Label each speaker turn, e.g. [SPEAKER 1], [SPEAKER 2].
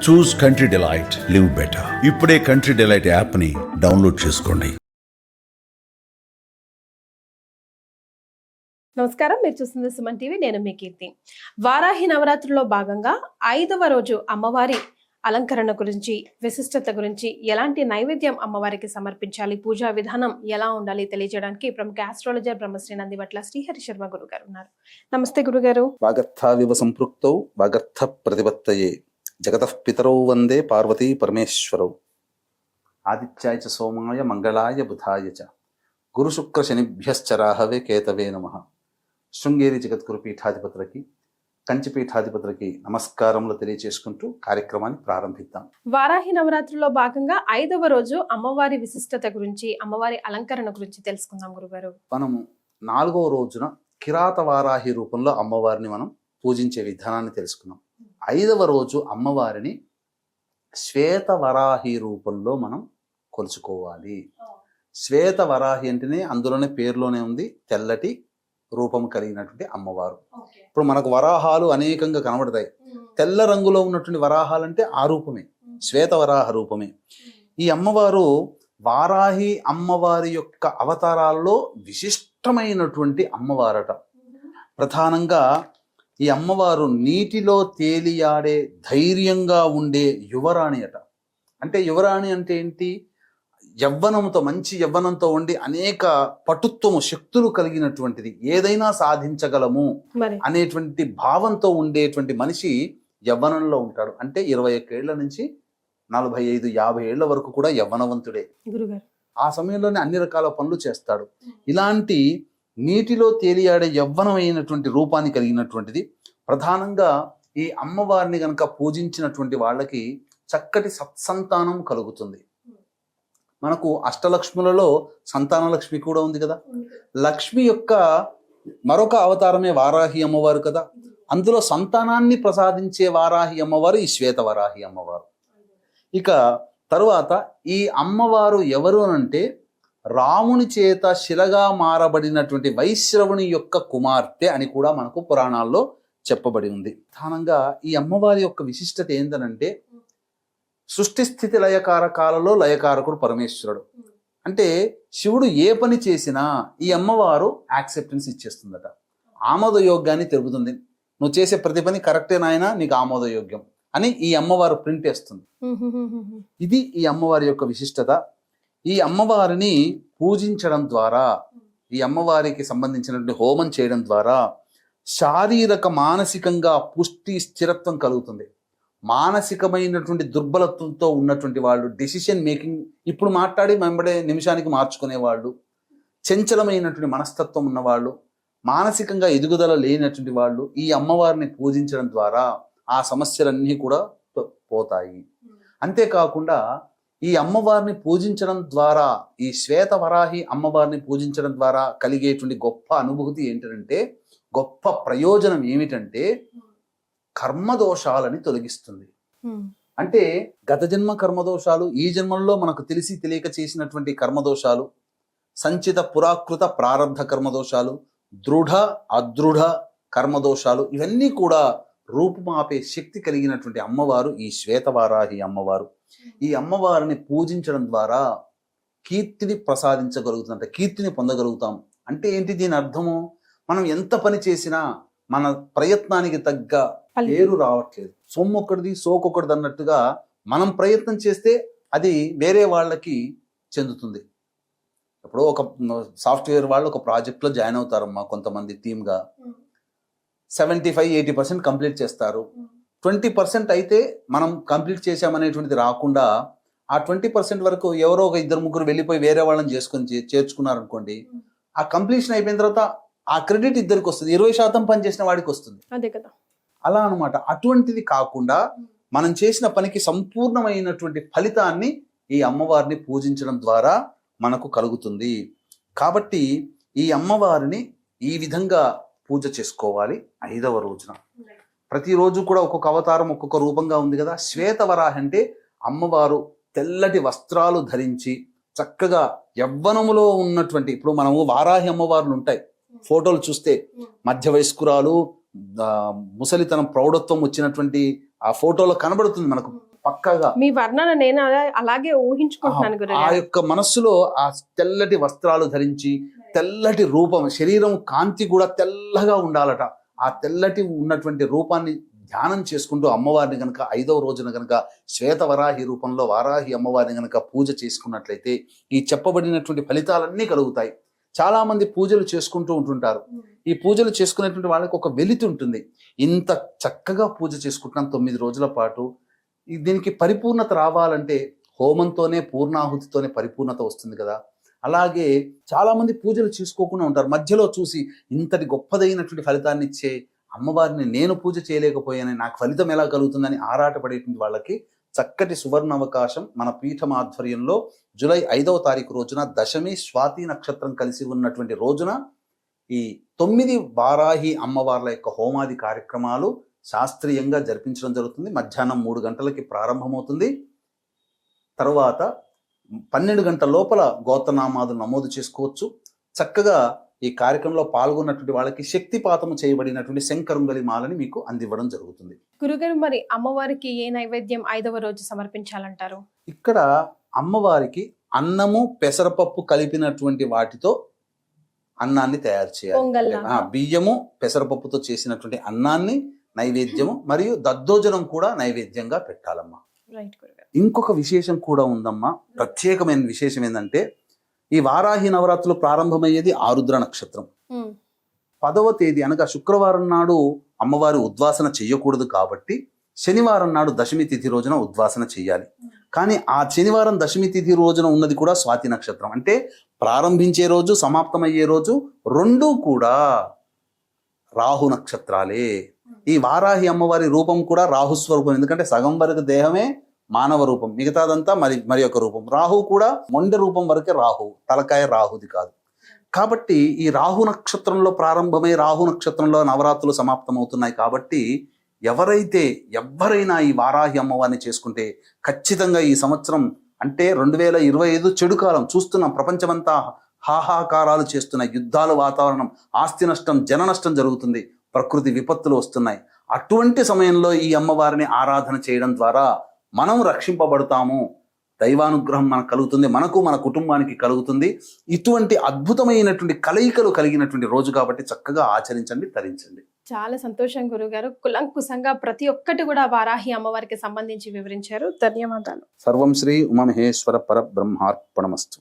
[SPEAKER 1] చూస్ country delight, live better. ఇప్పుడే country delight యాప్ని download చేసుకోండి.
[SPEAKER 2] నమస్కారం, మీరు చూస్తుంది సుమన్ టీవీ. నేను మీ కీర్తి. వారాహి నవరాత్రుల్లో భాగంగా 5వ రోజు అమ్మవారి అలంకరణ గురించి, విశిష్టత గురించి, ఎలాంటి నైవేద్యం అమ్మవారికి సమర్పించాలి, పూజా విధానం ఎలా ఉండాలి తెలియజేయడానికి ప్రముఖ ఆస్ట్రాలజర్ బ్రహ్మశ్రీ నందివట్ల శ్రీహరి శర్మ గురుగారు ఉన్నారు. నమస్తే గురుగారు.
[SPEAKER 3] వాగర్థావివ సంపృక్తౌ వాగర్థ ప్రతిపత్తయే జగతః పితరౌ వందే పార్వతీ పరమేశ్వరౌ. ఆదిత్యాయ చ సోమాయ మంగళాయ బుధాయ చ గురు శుక్ర శనిభ్యశ్చ రాహవే కేతవే నమః. శృంగేరి జగద్గురు పీఠాధిపతులకి, కంచి పీఠాధిపతులకి నమస్కారములు తెలియచేసుకుంటూ కార్యక్రమాన్ని ప్రారంభిద్దాం.
[SPEAKER 2] వారాహి నవరాత్రుల్లో భాగంగా 5వ రోజు అమ్మవారి విశిష్టత గురించి, అమ్మవారి అలంకరణ గురించి తెలుసుకుందాం గురుగారు.
[SPEAKER 3] మనము 4వ రోజున కిరాత వారాహి రూపంలో అమ్మవారిని మనం పూజించే విధానాన్ని తెలుసుకున్నాం. 5వ రోజు అమ్మవారిని శ్వేత వరాహి రూపంలో మనం కొలుచుకోవాలి. శ్వేత వరాహి అంటేనే అందులోనే పేరులోనే ఉంది, తెల్లటి రూపం కలిగినటువంటి అమ్మవారు. ఇప్పుడు మనకు వరాహాలు అనేకంగా కనబడతాయి. తెల్ల రంగులో ఉన్నటువంటి వరాహాలు అంటే ఆ రూపమే, శ్వేత వరాహ రూపమే. ఈ అమ్మవారు వారాహి అమ్మవారి యొక్క అవతారాల్లో విశిష్టమైనటువంటి అమ్మవారట. ప్రధానంగా ఈ అమ్మవారు నీటిలో తేలియాడే ధైర్యంగా ఉండే యువరాణి అట. అంటే యువరాణి అంటే ఏంటి? యవ్వనంతో, మంచి యవ్వనంతో ఉండి అనేక పటుత్వము, శక్తులు కలిగినటువంటిది, ఏదైనా సాధించగలము అనేటువంటి భావంతో ఉండేటువంటి మనిషి యవ్వనంలో ఉంటాడు. అంటే 21 ఏళ్ల నుంచి 45-50 ఏళ్ల వరకు కూడా యవ్వనవంతుడే. ఆ సమయంలోనే అన్ని రకాల పనులు చేస్తాడు. ఇలాంటి నీటిలో తేలియాడే యవ్వనమైనటువంటి రూపాన్ని కలిగినటువంటిది. ప్రధానంగా ఈ అమ్మవారిని గనక పూజించినటువంటి వాళ్ళకి చక్కటి సత్సంతానం కలుగుతుంది. మనకు అష్టలక్ష్ములలో సంతాన లక్ష్మి కూడా ఉంది కదా. లక్ష్మి యొక్క మరొక అవతారమే వారాహి అమ్మవారు కదా. అందులో సంతానాన్ని ప్రసాదించే వారాహి అమ్మవారు ఈ శ్వేత వరాహి అమ్మవారు. ఇక తరువాత ఈ అమ్మవారు ఎవరు అంటే రాముని చేత శిలగా మారబడినటువంటి వైశ్రవుని యొక్క కుమార్తె అని కూడా మనకు పురాణాల్లో చెప్పబడి ఉంది. ప్రధానంగా ఈ అమ్మవారి యొక్క విశిష్టత ఏంటనంటే సృష్టి స్థితి లయకారకాలలో లయకారకుడు పరమేశ్వరుడు. అంటే శివుడు ఏ పని చేసినా ఈ అమ్మవారు యాక్సెప్టెన్స్ ఇచ్చేస్తుందట, ఆమోదయోగ్యాన్ని తెలుపుతుంది. నువ్వు చేసే ప్రతి పని కరెక్టే నాయనా, నీకు ఆమోదయోగ్యం అని ఈ అమ్మవారు ప్రింట్ వేస్తుంది. ఇది ఈ అమ్మవారి యొక్క విశిష్టత. ఈ అమ్మవారిని పూజించడం ద్వారా, ఈ అమ్మవారికి సంబంధించినటువంటి హోమం చేయడం ద్వారా శారీరక మానసికంగా పుష్టి, స్థిరత్వం కలుగుతుంది. మానసికమైనటువంటి దుర్బలత్వంతో ఉన్నటువంటి వాళ్ళు, డెసిషన్ మేకింగ్ ఇప్పుడు మాట్లాడి వెంబడే నిమిషానికి మార్చుకునే వాళ్ళు, చంచలమైనటువంటి మనస్తత్వం ఉన్నవాళ్ళు, మానసికంగా ఎదుగుదల లేనటువంటి వాళ్ళు ఈ అమ్మవారిని పూజించడం ద్వారా ఆ సమస్యలన్నీ కూడా పోతాయి. అంతేకాకుండా ఈ అమ్మవారిని పూజించడం ద్వారా, ఈ శ్వేత వరాహి అమ్మవారిని పూజించడం ద్వారా కలిగేటువంటి గొప్ప అనుభూతి ఏంటంటే, గొప్ప ప్రయోజనం ఏమిటంటే కర్మదోషాలని తొలగిస్తుంది. అంటే గత జన్మ కర్మదోషాలు, ఈ జన్మల్లో మనకు తెలిసి తెలియక చేసినటువంటి కర్మదోషాలు, సంచిత పురాకృత ప్రారంధ కర్మదోషాలు, దృఢ అదృఢ కర్మదోషాలు, ఇవన్నీ కూడా రూపుమాపే శక్తి కలిగినటువంటి అమ్మవారు ఈ శ్వేతవారాహి అమ్మవారు. ఈ అమ్మవారిని పూజించడం ద్వారా కీర్తిని ప్రసాదించగలుగుతుందంట, కీర్తిని పొందగలుగుతాం. అంటే ఏంటి దీని అర్థము? మనం ఎంత పని చేసినా మన ప్రయత్నానికి తగ్గ పేరు రావట్లేదు. సొమ్ము ఒకటిది సోకొకటిది అన్నట్టుగా మనం ప్రయత్నం చేస్తే అది వేరే వాళ్ళకి చెందుతుంది. ఇప్పుడు ఒక సాఫ్ట్వేర్ వాళ్ళు ఒక ప్రాజెక్ట్లో జాయిన్ అవుతారమ్మా, కొంతమంది టీమ్గా 75-80% కంప్లీట్ చేస్తారు. 20% అయితే మనం కంప్లీట్ చేసామనేటువంటిది రాకుండా ఆ 20% వరకు ఎవరో ఒక 2-3 వెళ్ళిపోయి వేరే వాళ్ళని చేర్చుకున్నారనుకోండి, ఆ కంప్లీషన్ అయిపోయిన తర్వాత ఆ క్రెడిట్ ఇద్దరికి వస్తుంది, 20% పని చేసిన వాడికి వస్తుంది.
[SPEAKER 2] అదే కదా,
[SPEAKER 3] అలా అనమాట. అటువంటిది కాకుండా మనం చేసిన పనికి సంపూర్ణమైనటువంటి ఫలితాన్ని ఈ అమ్మవారిని పూజించడం ద్వారా మనకు కలుగుతుంది. కాబట్టి ఈ అమ్మవారిని ఈ విధంగా పూజ చేసుకోవాలి 5వ రోజున. ప్రతిరోజు కూడా ఒక్కొక్క అవతారం, ఒక్కొక్క రూపంగా ఉంది కదా. శ్వేతవరాహి అంటే అమ్మవారు తెల్లటి వస్త్రాలు ధరించి చక్కగా యవ్వనములో ఉన్నటువంటి, ఇప్పుడు మనము వారాహి అమ్మవార్లు ఉంటాయి ఫోటోలు చూస్తే, మధ్య వయస్కురాలు, ముసలితనం, ప్రౌఢత్వం వచ్చినటువంటి ఆ ఫోటోలో కనబడుతుంది మనకు పక్కగా
[SPEAKER 2] మీ వర్ణన నేను అలాగే ఊహించుకుంటున్నాను
[SPEAKER 3] ఆ
[SPEAKER 2] గురుగారు.
[SPEAKER 3] యొక్క మనస్సులో ఆ తెల్లటి వస్త్రాలు ధరించి తెల్లటి రూపం, శరీరం కాంతి కూడా తెల్లగా ఉండాలట. ఆ తెల్లటి ఉన్నటువంటి రూపాన్ని ధ్యానం చేసుకుంటూ అమ్మవారిని గనక 5వ రోజున గనక శ్వేత వరాహి రూపంలో వారాహి అమ్మవారిని గనక పూజ చేసుకున్నట్లయితే ఈ చెప్పబడినటువంటి ఫలితాలన్నీ కలుగుతాయి. చాలా మంది పూజలు చేసుకుంటూ ఉంటుంటారు. ఈ పూజలు చేసుకునేటువంటి వాళ్ళకి ఒక వెలితి ఉంటుంది. ఇంత చక్కగా పూజ చేసుకుంటున్నాం 9 రోజుల పాటు. దీనికి పరిపూర్ణత రావాలంటే హోమంతోనే, పూర్ణాహుతితోనే పరిపూర్ణత వస్తుంది కదా. అలాగే చాలా మంది పూజలు చేసుకోకుండా ఉంటారు. మధ్యలో చూసి ఇంతటి గొప్పదైనటువంటి ఫలితాన్ని ఇచ్చే అమ్మవారిని నేను పూజ చేయలేకపోయానని, నాకు ఫలితం ఎలా కలుగుతుందని ఆరాటపడేటువంటి వాళ్ళకి చక్కటి సువర్ణ అవకాశం. మన పీఠం ఆధ్వర్యంలో జూలై 5వ తారీఖు రోజున దశమి స్వాతి నక్షత్రం కలిసి ఉన్నటువంటి రోజున ఈ 9 వారాహి అమ్మవార్ల యొక్క హోమాది కార్యక్రమాలు శాస్త్రీయంగా జరిపించడం జరుగుతుంది. మధ్యాహ్నం 3 గంటలకి ప్రారంభమవుతుంది. తరువాత 12 గంటల లోపల గోత్రనామాదులు నమోదు చేసుకోవచ్చు. చక్కగా ఈ కార్యక్రమంలో పాల్గొన్నటువంటి వాళ్ళకి శక్తిపాతము చేయబడినటువంటి శంకరుంగలి మాలని మీకు అందివ్వడం జరుగుతుంది.
[SPEAKER 2] గురుగారు, మరి అమ్మవారికి ఏ నైవేద్యం 5వ రోజు సమర్పించాలంటారు?
[SPEAKER 3] ఇక్కడ అమ్మవారికి అన్నము పెసరపప్పు కలిపినటువంటి వాటితో అన్నాన్ని తయారు చేయాలి.
[SPEAKER 2] పొంగల్లా?
[SPEAKER 3] బియ్యము పెసరపప్పుతో చేసినటువంటి అన్నాన్ని నైవేద్యము మరియు దద్దోజనం కూడా నైవేద్యంగా పెట్టాలమ్మా.
[SPEAKER 2] రైట్ గురుగారు.
[SPEAKER 3] ఇంకొక విశేషం కూడా ఉందమ్మా. ప్రత్యేకమైన విశేషం ఏంటంటే ఈ వారాహి నవరాత్రులు ప్రారంభమయ్యేది ఆరుద్ర నక్షత్రం. 10వ తేదీ అనగా శుక్రవారం నాడు అమ్మవారి ఉద్వాసన చెయ్యకూడదు కాబట్టి శనివారం నాడు దశమి తిథి రోజున ఉద్వాసన చెయ్యాలి. కానీ ఆ శనివారం దశమి తిథి రోజున ఉన్నది కూడా స్వాతి నక్షత్రం. అంటే ప్రారంభించే రోజు, సమాప్తమయ్యే రోజు రెండూ కూడా రాహు నక్షత్రాలే. ఈ వారాహి అమ్మవారి రూపం కూడా రాహుస్వరూపం. ఎందుకంటే సగం వరకు దేహమే మానవ రూపం, మిగతాదంతా మరి ఒక రూపం. రాహు కూడా మొండె రూపం వరకే రాహు, తలకాయ రాహుది కాదు. కాబట్టి ఈ రాహు నక్షత్రంలో ప్రారంభమై రాహు నక్షత్రంలో నవరాత్రులు సమాప్తమవుతున్నాయి. కాబట్టి ఎవరైనా ఈ వారాహి అమ్మవారిని చేసుకుంటే ఖచ్చితంగా ఈ సంవత్సరం అంటే 2025 చెడు కాలం చూస్తున్నాం. ప్రపంచమంతా హాహాకారాలు చేస్తున్న యుద్ధాల వాతావరణం, ఆస్తి నష్టం, జన నష్టం జరుగుతుంది, ప్రకృతి విపత్తులు వస్తున్నాయి. అటువంటి సమయంలో ఈ అమ్మవారిని ఆరాధన చేయడం ద్వారా మనం రక్షింపబడతాము. దైవానుగ్రహం మనకు కలుగుతుంది, మనకు మన కుటుంబానికి కలుగుతుంది. ఇటువంటి అద్భుతమైనటువంటి కలయికలు కలిగినటువంటి రోజు కాబట్టి చక్కగా ఆచరించండి, తరించండి.
[SPEAKER 2] చాలా సంతోషం గురుగారు. కులంకుశంగా ప్రతి ఒక్కటి కూడా వారాహి అమ్మవారికి సంబంధించి వివరించారు. ధన్యవాదాలు.
[SPEAKER 3] సర్వం శ్రీ ఉమామహేశ్వర పరబ్రహ్మార్పణమస్తు.